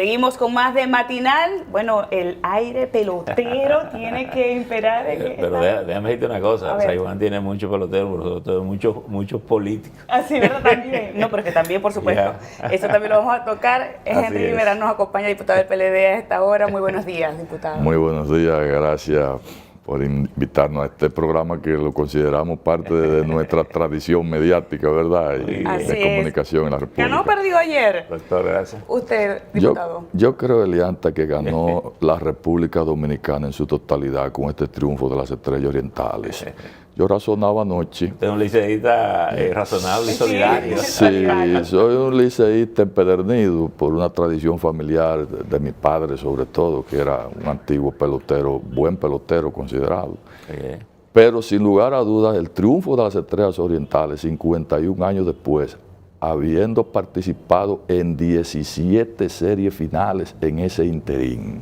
Seguimos con más de Matinal. Bueno, el aire pelotero tiene que imperar. Pero déjame decirte una cosa, Saibán tiene muchos peloteros, pero sobre todo muchos políticos. Así, ¿verdad? También. No, pero es que también, por supuesto, eso también lo vamos a tocar. Henry Rivera nos acompaña, diputado del PLD a esta hora. Muy buenos días, diputado. Muy buenos días, gracias por invitarnos a este programa que lo consideramos parte de nuestra tradición mediática, ¿verdad? Y de comunicación en la República. ¿Ganó o perdió ayer? Doctor, gracias. Usted, diputado. Yo creo, Elianta, que ganó la República Dominicana en su totalidad con este triunfo de las Estrellas Orientales. Yo razonaba anoche. Usted es un liceísta razonable y solidario. Sí, soy un liceísta empedernido por una tradición familiar de mi padre, sobre todo, que era un antiguo pelotero, buen pelotero considerado. Pero sin lugar a dudas, el triunfo de las Estrellas Orientales, 51 años después, habiendo participado en 17 series finales en ese interín,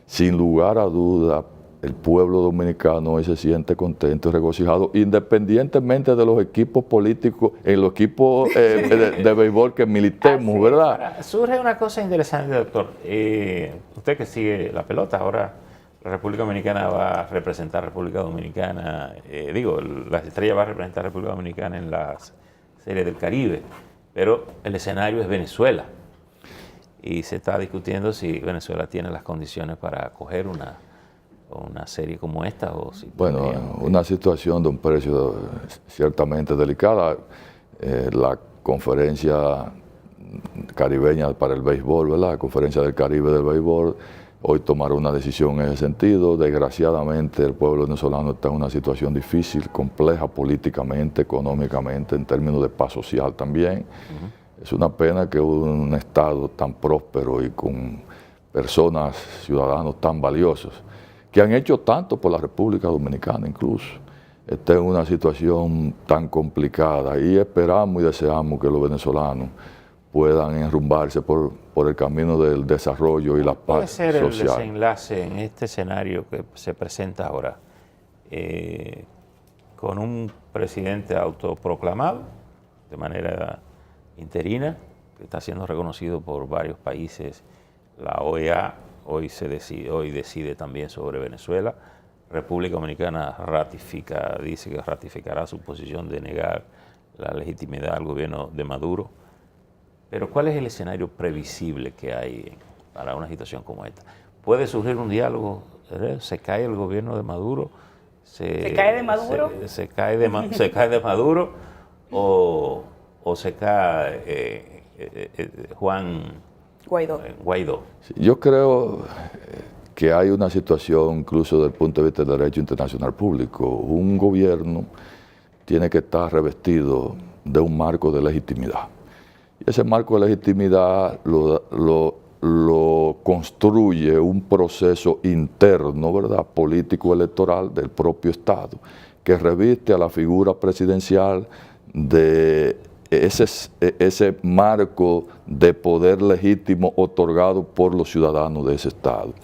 sin lugar a dudas, el pueblo dominicano hoy se siente contento y regocijado, independientemente de los equipos políticos, en los equipos de béisbol que militemos, ¿verdad? Ahora, surge una cosa interesante, doctor. Usted que sigue la pelota, ahora la República Dominicana va a representar a República Dominicana, las Estrellas va a representar a República Dominicana en las series del Caribe, pero el escenario es Venezuela. Y se está discutiendo si Venezuela tiene las condiciones para acoger una serie como esta. O si bueno, una situación de un precio ciertamente delicada. La conferencia caribeña para el béisbol, ¿verdad? La conferencia del Caribe del béisbol, hoy tomará una decisión en ese sentido. Desgraciadamente el pueblo venezolano está en una situación difícil, compleja políticamente, económicamente, en términos de paz social también. Es una pena que un Estado tan próspero y con personas, ciudadanos tan valiosos, que han hecho tanto por la República Dominicana incluso, está en una situación tan complicada, y esperamos y deseamos que los venezolanos puedan enrumbarse por el camino del desarrollo y la paz social. ¿Cuál puede ser el desenlace en este escenario que se presenta ahora? Con un presidente autoproclamado de manera interina, que está siendo reconocido por varios países, la OEA, hoy decide también sobre Venezuela. República Dominicana dice que ratificará su posición de negar la legitimidad al gobierno de Maduro. Pero ¿cuál es el escenario previsible que hay para una situación como esta? ¿Puede surgir un diálogo? ¿Se cae el gobierno de Maduro? ¿Se cae de Maduro? ¿Se cae de Maduro o se cae Juan Guaidó? Sí, yo creo que hay una situación, incluso desde el punto de vista del derecho internacional público. Un gobierno tiene que estar revestido de un marco de legitimidad. Y ese marco de legitimidad lo construye un proceso interno, ¿verdad?, político-electoral del propio Estado, que reviste a la figura presidencial de ese marco de poder legítimo otorgado por los ciudadanos de ese Estado.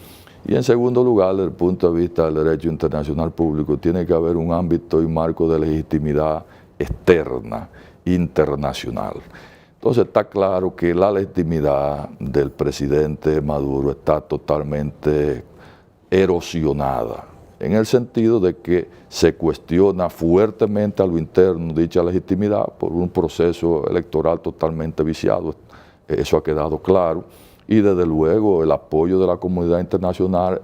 Y en segundo lugar, desde el punto de vista del derecho internacional público, tiene que haber un ámbito y marco de legitimidad externa, internacional. Entonces está claro que la legitimidad del presidente Maduro está totalmente erosionada, en el sentido de que se cuestiona fuertemente a lo interno dicha legitimidad por un proceso electoral totalmente viciado. Eso ha quedado claro. Y desde luego el apoyo de la comunidad internacional,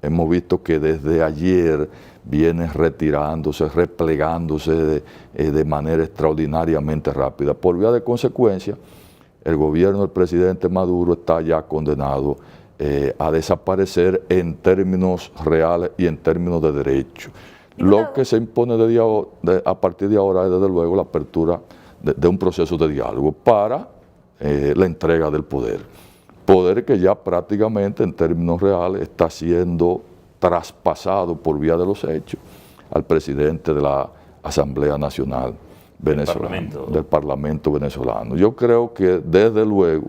hemos visto que desde ayer viene retirándose, replegándose de manera extraordinariamente rápida. Por vía de consecuencia, el gobierno del presidente Maduro está ya condenado a desaparecer en términos reales y en términos de derecho. Lo que se impone a partir de ahora es desde luego la apertura de un proceso de diálogo para la entrega del poder. Poder que ya prácticamente en términos reales está siendo traspasado por vía de los hechos al presidente de la Asamblea Nacional venezolana, del Parlamento venezolano. Yo creo que desde luego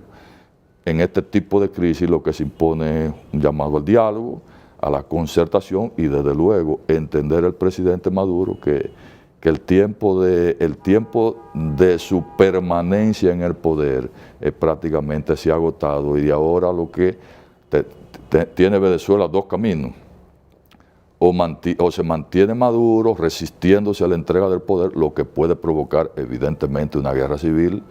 en este tipo de crisis lo que se impone es un llamado al diálogo, a la concertación y desde luego entender el presidente Maduro que que el tiempo de su permanencia en el poder prácticamente se ha agotado, y de ahora lo que tiene Venezuela dos caminos: o se mantiene Maduro resistiéndose a la entrega del poder, lo que puede provocar evidentemente una guerra civil,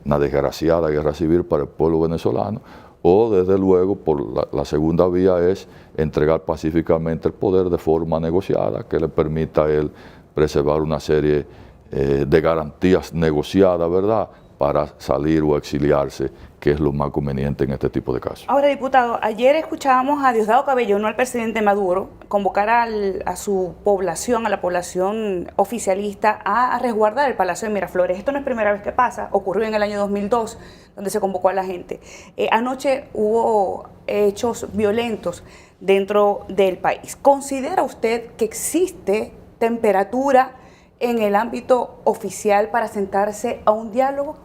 una desgraciada guerra civil para el pueblo venezolano, o desde luego por la segunda vía es entregar pacíficamente el poder de forma negociada, que le permita a él preservar una serie de garantías negociadas, ¿verdad?, para salir o exiliarse, que es lo más conveniente en este tipo de casos. Ahora, diputado, ayer escuchábamos a Diosdado Cabello, no al presidente Maduro, convocar a su población, a la población oficialista, a resguardar el Palacio de Miraflores. Esto no es primera vez que pasa, ocurrió en el año 2002, donde se convocó a la gente. Anoche hubo hechos violentos dentro del país. ¿Considera usted que existe temperatura en el ámbito oficial para sentarse a un diálogo?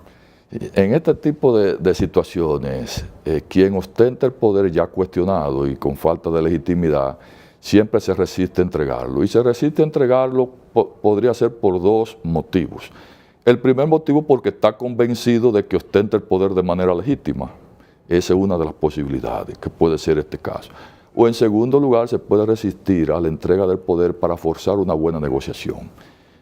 En este tipo de situaciones, quien ostenta el poder ya cuestionado y con falta de legitimidad, siempre se resiste a entregarlo. Y se resiste a entregarlo podría ser por dos motivos. El primer motivo, porque está convencido de que ostenta el poder de manera legítima. Esa es una de las posibilidades, que puede ser este caso. O en segundo lugar, se puede resistir a la entrega del poder para forzar una buena negociación.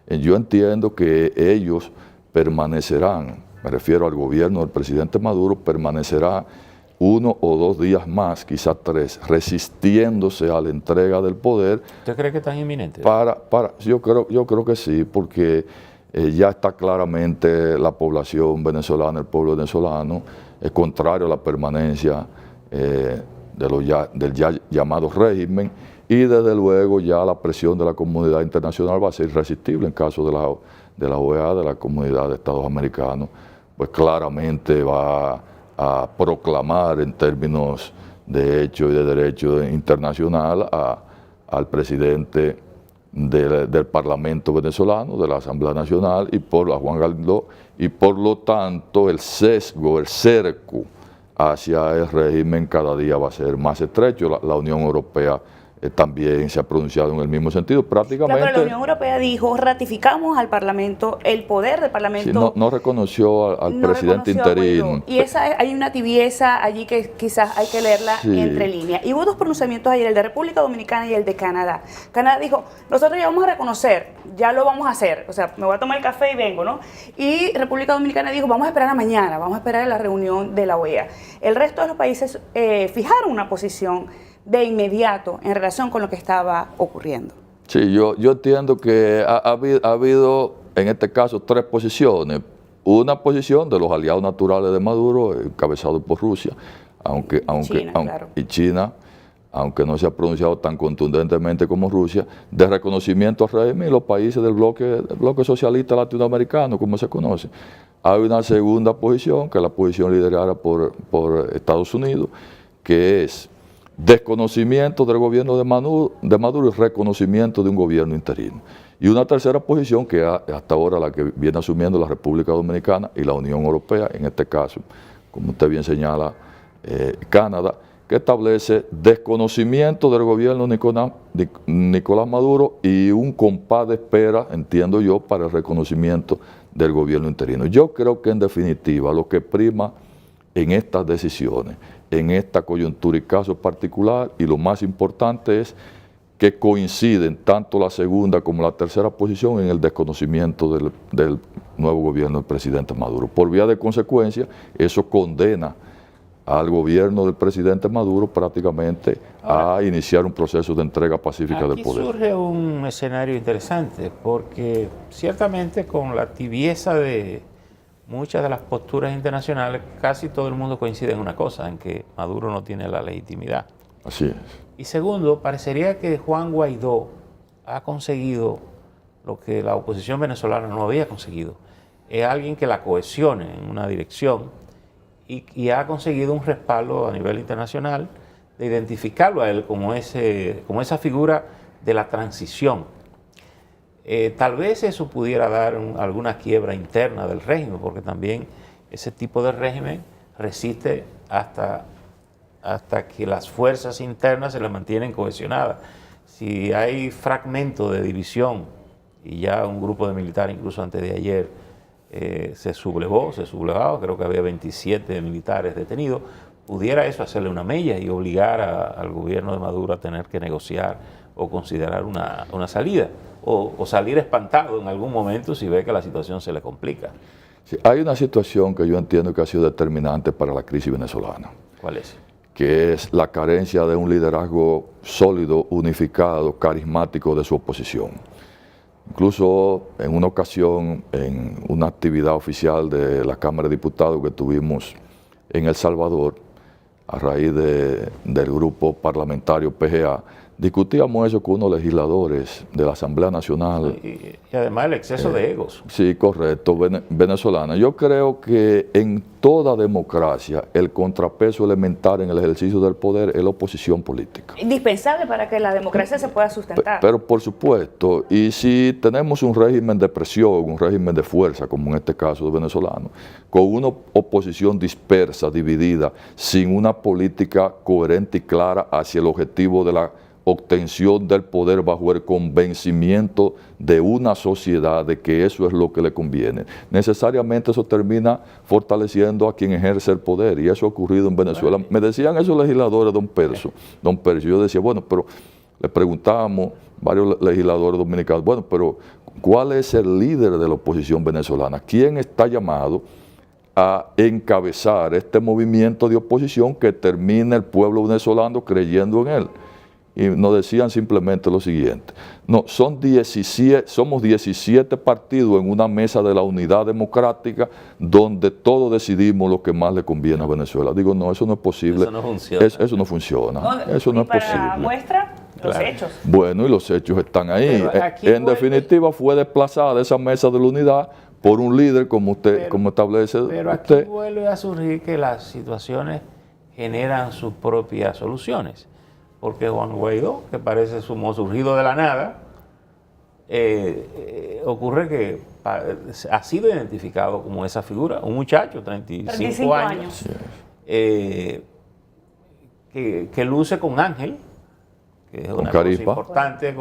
Yo entiendo que ellos permanecerán, me refiero al gobierno del presidente Maduro, permanecerá 1 o 2 días más, quizás 3, resistiéndose a la entrega del poder. ¿Usted cree que es tan inminente? Yo creo que sí, porque ya está claramente la población venezolana, el pueblo venezolano, es contrario a la permanencia del ya llamado régimen, y desde luego ya la presión de la comunidad internacional va a ser irresistible en caso de la OEA, de la Comunidad de Estados Americanos, pues claramente va a proclamar en términos de hecho y de derecho internacional al presidente del Parlamento venezolano, de la Asamblea Nacional, y a Juan Guaidó, y por lo tanto el sesgo, el cerco hacia el régimen cada día va a ser más estrecho. La Unión Europea también se ha pronunciado en el mismo sentido, prácticamente. Claro, pero la Unión Europea dijo: ratificamos al Parlamento, el poder del Parlamento. Sí, no reconoció al presidente interino. Y hay una tibieza allí que quizás hay que leerla entre líneas. Y hubo dos pronunciamientos ayer, el de República Dominicana y el de Canadá. Canadá dijo: nosotros ya vamos a reconocer, ya lo vamos a hacer, o sea, me voy a tomar el café y vengo, ¿no? Y República Dominicana dijo: vamos a esperar a mañana, vamos a esperar a la reunión de la OEA. El resto de los países fijaron una posición de inmediato en relación con lo que estaba ocurriendo. Sí, yo entiendo que ha habido en este caso 3 posiciones. Una posición de los aliados naturales de Maduro, encabezado por Rusia, y China, aunque no se ha pronunciado tan contundentemente como Rusia, de reconocimiento al régimen, y los países del bloque socialista latinoamericano, como se conoce. Hay una segunda posición, que es la posición liderada por Estados Unidos, que es desconocimiento del gobierno de Maduro y reconocimiento de un gobierno interino. Y una tercera posición, que hasta ahora la que viene asumiendo la República Dominicana y la Unión Europea, en este caso, como usted bien señala, Canadá, que establece desconocimiento del gobierno de Nicolás Maduro y un compás de espera, entiendo yo, para el reconocimiento del gobierno interino. Yo creo que en definitiva lo que prima en estas decisiones, en esta coyuntura y caso particular, y lo más importante es que coinciden tanto la segunda como la tercera posición en el desconocimiento del nuevo gobierno del presidente Maduro. Por vía de consecuencia, eso condena al gobierno del presidente Maduro prácticamente a iniciar un proceso de entrega pacífica del poder. Aquí surge un escenario interesante, porque ciertamente con la tibieza de muchas de las posturas internacionales, casi todo el mundo coincide en una cosa, en que Maduro no tiene la legitimidad. Así es. Y segundo, parecería que Juan Guaidó ha conseguido lo que la oposición venezolana no había conseguido. Es alguien que la cohesione en una dirección y ha conseguido un respaldo a nivel internacional de identificarlo a él como esa figura de la transición. Tal vez eso pudiera dar alguna quiebra interna del régimen, porque también ese tipo de régimen resiste hasta que las fuerzas internas se las mantienen cohesionadas. Si hay fragmento de división y ya un grupo de militares, incluso antes de ayer, se sublevaba, creo que había 27 militares detenidos, pudiera eso hacerle una mella y obligar al gobierno de Maduro a tener que negociar o considerar una salida, o salir espantado en algún momento si ve que la situación se le complica. Sí, hay una situación que yo entiendo que ha sido determinante para la crisis venezolana. ¿Cuál es? Que es la carencia de un liderazgo sólido, unificado, carismático de su oposición. Incluso en una ocasión, en una actividad oficial de la Cámara de Diputados que tuvimos en El Salvador, a raíz del grupo parlamentario PGA, discutíamos eso con unos legisladores de la Asamblea Nacional. Y además el exceso de egos. Sí, correcto, venezolana. Yo creo que en toda democracia el contrapeso elemental en el ejercicio del poder es la oposición política. Indispensable para que la democracia se pueda sustentar. Pero por supuesto, y si tenemos un régimen de presión, un régimen de fuerza, como en este caso de venezolano, con una oposición dispersa, dividida, sin una política coherente y clara hacia el objetivo de la obtención del poder bajo el convencimiento de una sociedad de que eso es lo que le conviene. Necesariamente eso termina fortaleciendo a quien ejerce el poder, y eso ha ocurrido en Venezuela. Me decían esos legisladores, don Perso, yo decía, bueno, pero le preguntábamos varios legisladores dominicanos, bueno, pero ¿cuál es el líder de la oposición venezolana? ¿Quién está llamado a encabezar este movimiento de oposición que termine el pueblo venezolano creyendo en él? Y nos decían simplemente lo siguiente: no, somos 17 partidos en una mesa de la unidad democrática donde todos decidimos lo que más le conviene a Venezuela. Digo, no, eso no es posible. Eso no funciona. Eso no funciona. Eso no es posible. Para muestra, los hechos. Bueno, y los hechos están ahí. En definitiva, fue desplazada esa mesa de la unidad por un líder, como usted, como establece usted. Pero aquí vuelve a surgir que las situaciones generan sus propias soluciones. Porque Juan Guaidó, que parece surgido de la nada, ocurre que ha sido identificado como esa figura, un muchacho, 35 años, que luce con ángel, que es una cosa importante,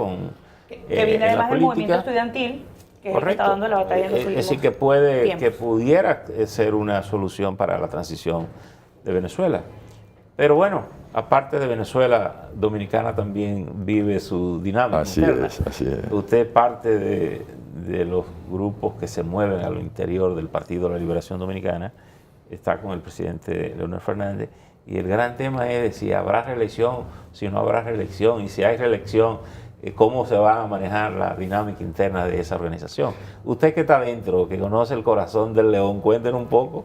que viene además del movimiento estudiantil, que es el que está dando la batalla en los últimos es decir, que pudiera ser una solución para la transición de Venezuela. Pero bueno, aparte de Venezuela, Dominicana también vive su dinámica interna. Así es. Usted es parte de los grupos que se mueven a lo interior del Partido de la Liberación Dominicana, está con el presidente Leonel Fernández, y el gran tema es si habrá reelección, si no habrá reelección, y si hay reelección, cómo se va a manejar la dinámica interna de esa organización. Usted que está dentro, que conoce el corazón del león, cuéntenos un poco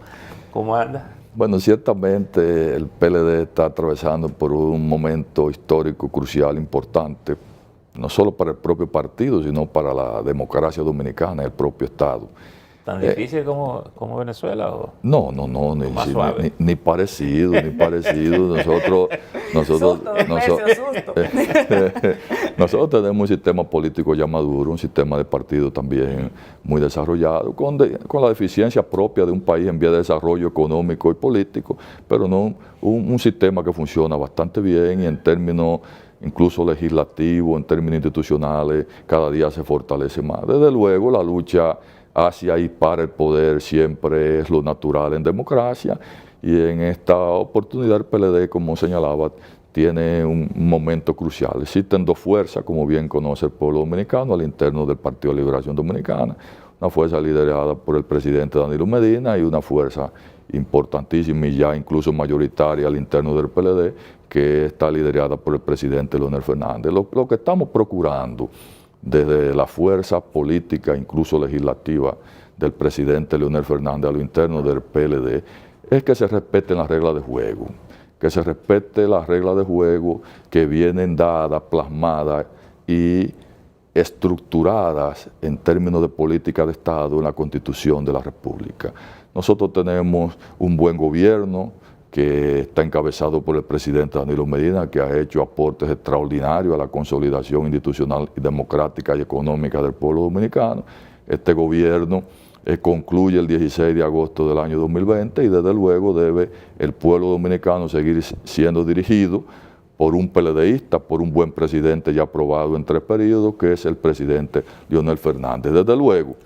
cómo anda. Bueno, ciertamente el PLD está atravesando por un momento histórico, crucial, importante, no solo para el propio partido, sino para la democracia dominicana, el propio Estado. ¿Tan difícil como Venezuela? ¿O? No, ni parecido. Nosotros tenemos un sistema político ya maduro, un sistema de partido también muy desarrollado, con la deficiencia propia de un país en vía de desarrollo económico y político, pero no un sistema que funciona bastante bien, y en términos incluso legislativos, en términos institucionales, cada día se fortalece más. Desde luego, la lucha hacia y para el poder siempre es lo natural en democracia, y en esta oportunidad el PLD, como señalaba, tiene un momento crucial. Existen dos fuerzas, como bien conoce el pueblo dominicano, al interno del Partido de Liberación Dominicana, una fuerza liderada por el presidente Danilo Medina y una fuerza importantísima y ya incluso mayoritaria al interno del PLD, que está liderada por el presidente Leonel Fernández. Lo que estamos procurando desde la fuerza política, incluso legislativa, del presidente Leonel Fernández a lo interno del PLD, es que se respeten las reglas de juego, que se respete las reglas de juego que vienen dadas, plasmadas y estructuradas en términos de política de Estado en la Constitución de la República. Nosotros tenemos un buen gobierno que está encabezado por el presidente Danilo Medina, que ha hecho aportes extraordinarios a la consolidación institucional, democrática y económica del pueblo dominicano. Este gobierno concluye el 16 de agosto del año 2020 y desde luego debe el pueblo dominicano seguir siendo dirigido por un PLDista, por un buen presidente ya aprobado en 3 periodos, que es el presidente Leonel Fernández. Desde luego,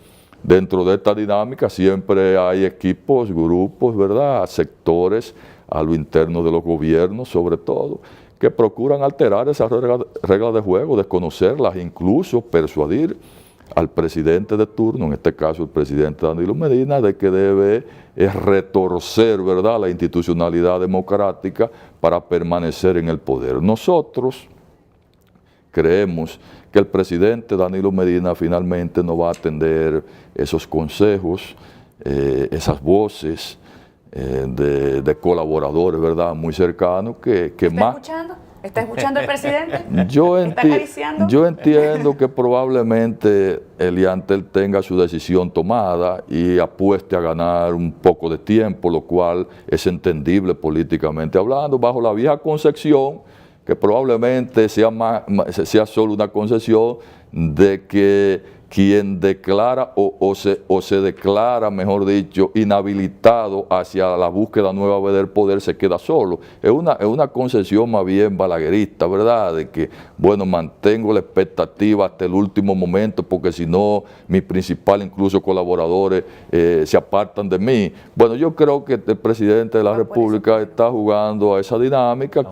dentro de esta dinámica siempre hay equipos, grupos, ¿verdad?, sectores a lo interno de los gobiernos, sobre todo, que procuran alterar esas reglas de juego, desconocerlas, incluso persuadir al presidente de turno, en este caso el presidente Danilo Medina, de que debe retorcer, ¿verdad?, la institucionalidad democrática para permanecer en el poder. Nosotros creemos que el presidente Danilo Medina finalmente no va a atender esos consejos, esas voces de colaboradores, ¿verdad?, muy cercanos que más... ¿Escuchando? ¿Está escuchando el presidente? Yo entiendo que probablemente Eliantel tenga su decisión tomada y apueste a ganar un poco de tiempo, lo cual es entendible políticamente hablando, bajo la vieja concepción, que probablemente sea solo una concepción de que quien declara o se declara, mejor dicho, inhabilitado hacia la búsqueda nueva del poder se queda solo. Es una concepción más bien balaguerista, ¿verdad? De que, bueno, mantengo la expectativa hasta el último momento porque si no, mis principales incluso colaboradores se apartan de mí. Bueno, yo creo que el presidente de la República está jugando a esa dinámica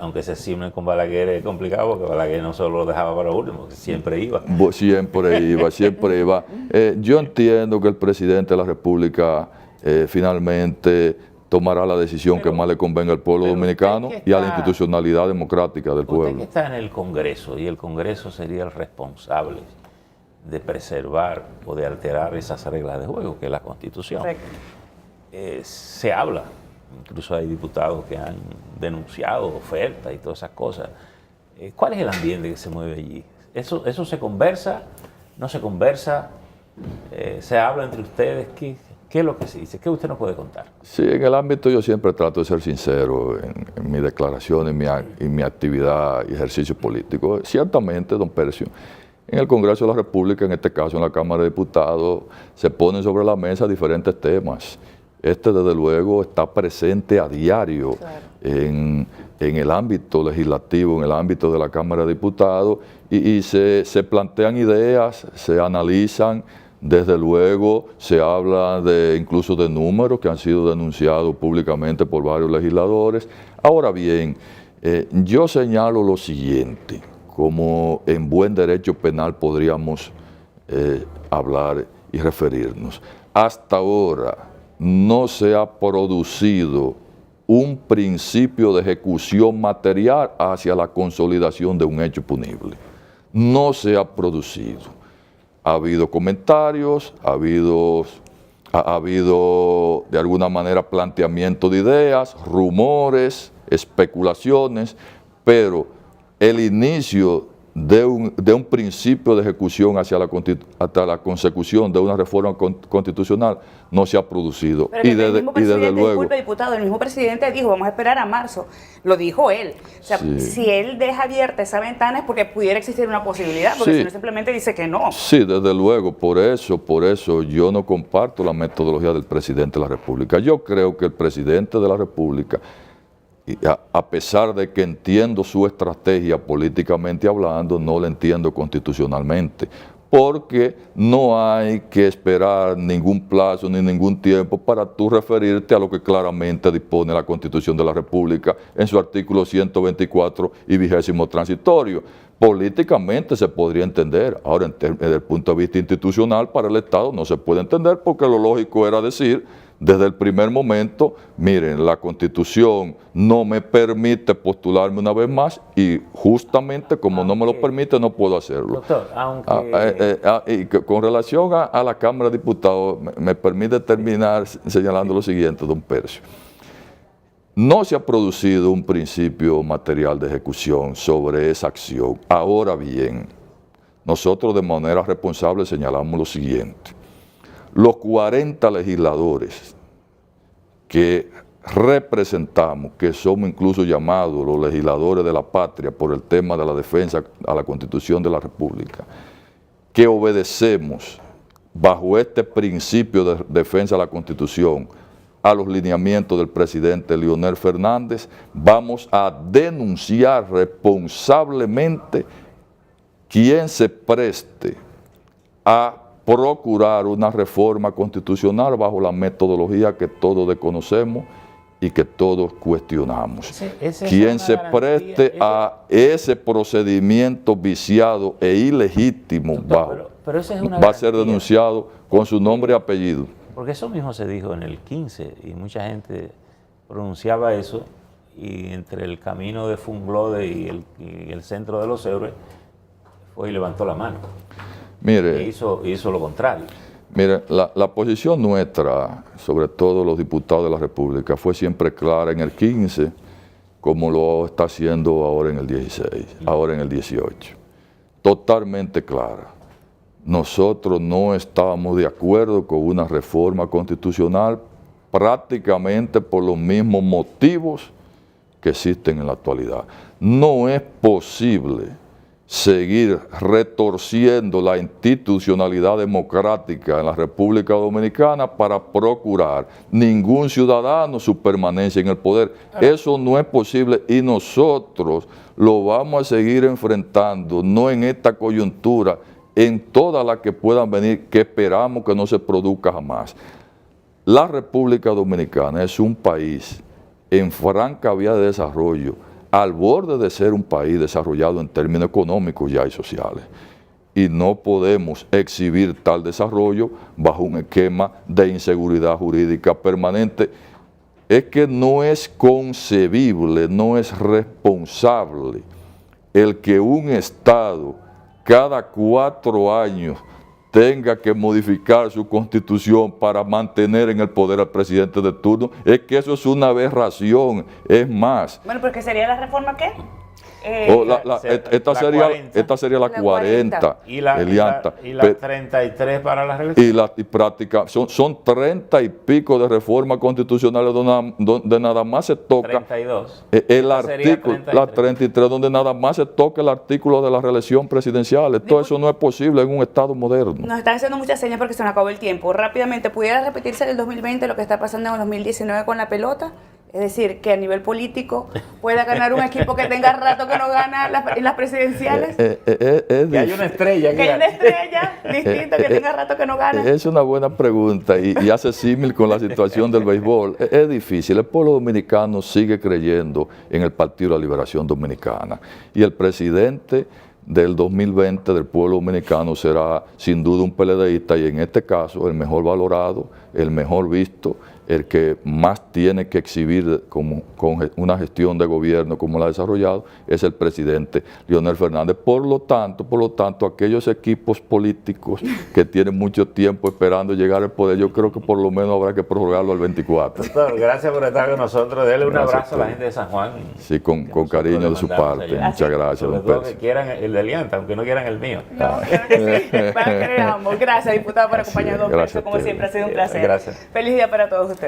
aunque se signe con Balaguer es complicado porque Balaguer no solo lo dejaba para último, siempre iba. Siempre iba. Yo entiendo que el presidente de la República finalmente tomará la decisión que más le convenga al pueblo dominicano y a la institucionalidad democrática del pueblo. Usted que está en el Congreso, y el Congreso sería el responsable de preservar o de alterar esas reglas de juego, que es la Constitución. Se habla, incluso hay diputados que han denunciado ofertas y todas esas cosas. ¿Cuál es el ambiente que se mueve allí? ¿Eso se conversa? ¿No se conversa? ¿Se habla entre ustedes? ¿Qué es lo que se dice? ¿Qué usted nos puede contar? Sí, en el ámbito yo siempre trato de ser sincero en mi declaración, en mi actividad y ejercicio político. Ciertamente, don Percio, en el Congreso de la República, en este caso en la Cámara de Diputados, se ponen sobre la mesa diferentes temas. Desde luego, está presente a diario en el ámbito legislativo, en el ámbito de la Cámara de Diputados, y se plantean ideas, se analizan, desde luego se habla incluso de números que han sido denunciados públicamente por varios legisladores. Ahora bien, yo señalo lo siguiente, como en buen derecho penal podríamos hablar y referirnos. Hasta ahora no se ha producido un principio de ejecución material hacia la consolidación de un hecho punible. No se ha producido. Ha habido comentarios, ha habido de alguna manera planteamiento de ideas, rumores, especulaciones, pero el inicio de un principio de ejecución hasta la consecución de una reforma constitucional no se ha producido. Pero desde luego, disculpe, diputado, el mismo presidente dijo, vamos a esperar a marzo. Lo dijo él. O sea, si él deja abierta esa ventana es porque pudiera existir una posibilidad, porque si no simplemente dice que no. Sí, desde luego, por eso yo no comparto la metodología del presidente de la República. Yo creo que el presidente de la República, a pesar de que entiendo su estrategia políticamente hablando, no la entiendo constitucionalmente, porque no hay que esperar ningún plazo ni ningún tiempo para tú referirte a lo que claramente dispone la Constitución de la República en su artículo 124 y 20º transitorio. Políticamente se podría entender, ahora desde el punto de vista institucional para el Estado no se puede entender porque lo lógico era decir desde el primer momento, miren, la Constitución no me permite postularme una vez más y justamente como no me lo permite no puedo hacerlo. Doctor, y con relación a la Cámara de Diputados, me permite terminar señalando lo siguiente, don Percio. No se ha producido un principio material de ejecución sobre esa acción. Ahora bien, nosotros de manera responsable señalamos lo siguiente. Los 40 legisladores que representamos, que somos incluso llamados los legisladores de la patria por el tema de la defensa a la Constitución de la República, que obedecemos bajo este principio de defensa a la Constitución a los lineamientos del presidente Leonel Fernández, vamos a denunciar responsablemente quien se preste a procurar una reforma constitucional bajo la metodología que todos desconocemos y que todos cuestionamos. Quien se preste a ese procedimiento viciado e ilegítimo va a ser denunciado con su nombre y apellido. Porque eso mismo se dijo en el 15 y mucha gente pronunciaba eso, y entre el camino de Funglode y el centro de los héroes fue y levantó la mano. Mire, hizo lo contrario. Mire, la posición nuestra, sobre todo los diputados de la República, fue siempre clara en el 15, como lo está haciendo ahora en el 16, ahora en el 18. Totalmente clara. Nosotros no estábamos de acuerdo con una reforma constitucional prácticamente por los mismos motivos que existen en la actualidad. No es posible seguir retorciendo la institucionalidad democrática en la República Dominicana para procurar ningún ciudadano su permanencia en el poder. Eso no es posible y nosotros lo vamos a seguir enfrentando, no en esta coyuntura, en todas las que puedan venir, que esperamos que no se produzca jamás. La República Dominicana es un país en franca vía de desarrollo, al borde de ser un país desarrollado en términos económicos ya y sociales. Y no podemos exhibir tal desarrollo bajo un esquema de inseguridad jurídica permanente. Es que no es concebible, no es responsable el que un Estado cada 4 años tenga que modificar su constitución para mantener en el poder al presidente de turno. Es que eso es una aberración, es más. Bueno, porque sería la reforma ¿qué? Esta sería la 40. Y la 33 para la reelección. Y práctica, son 30 y pico de reformas constitucionales donde nada más se toca 32. El artículo, la 33, donde nada más se toca el artículo de la reelección presidencial. Todo eso no es posible en un Estado moderno. Nos están haciendo muchas señas porque se nos acabó el tiempo. Rápidamente, ¿pudiera repetirse en el 2020 lo que está pasando en el 2019 con la pelota? Es decir, que a nivel político pueda ganar un equipo que tenga rato que no gana en las presidenciales. Que hay una estrella. Que hay una estrella distinta que tenga rato que no gana. Es una buena pregunta y hace símil con la situación del béisbol. Es difícil. El pueblo dominicano sigue creyendo en el Partido de la Liberación Dominicana. Y el presidente del 2020 del pueblo dominicano será sin duda un PLDista y en este caso el mejor valorado, el mejor visto, el que más tiene que exhibir con una gestión de gobierno como la ha desarrollado, es el presidente Leonel Fernández. Por lo tanto, aquellos equipos políticos que tienen mucho tiempo esperando llegar al poder, yo creo que por lo menos habrá que prorrogarlo al 24. Doctor, gracias por estar con nosotros. Denle un abrazo a la gente de San Juan. Sí, con cariño de su parte. Allá. Muchas gracias, Sobre don todo Percy. que quieran el de Alianza, aunque no quieran el mío. No, claro que sí. Van a querer ambos. Gracias, diputado, por acompañarnos. Gracias Como siempre, ha sido un placer. Gracias. Feliz día para todos ustedes.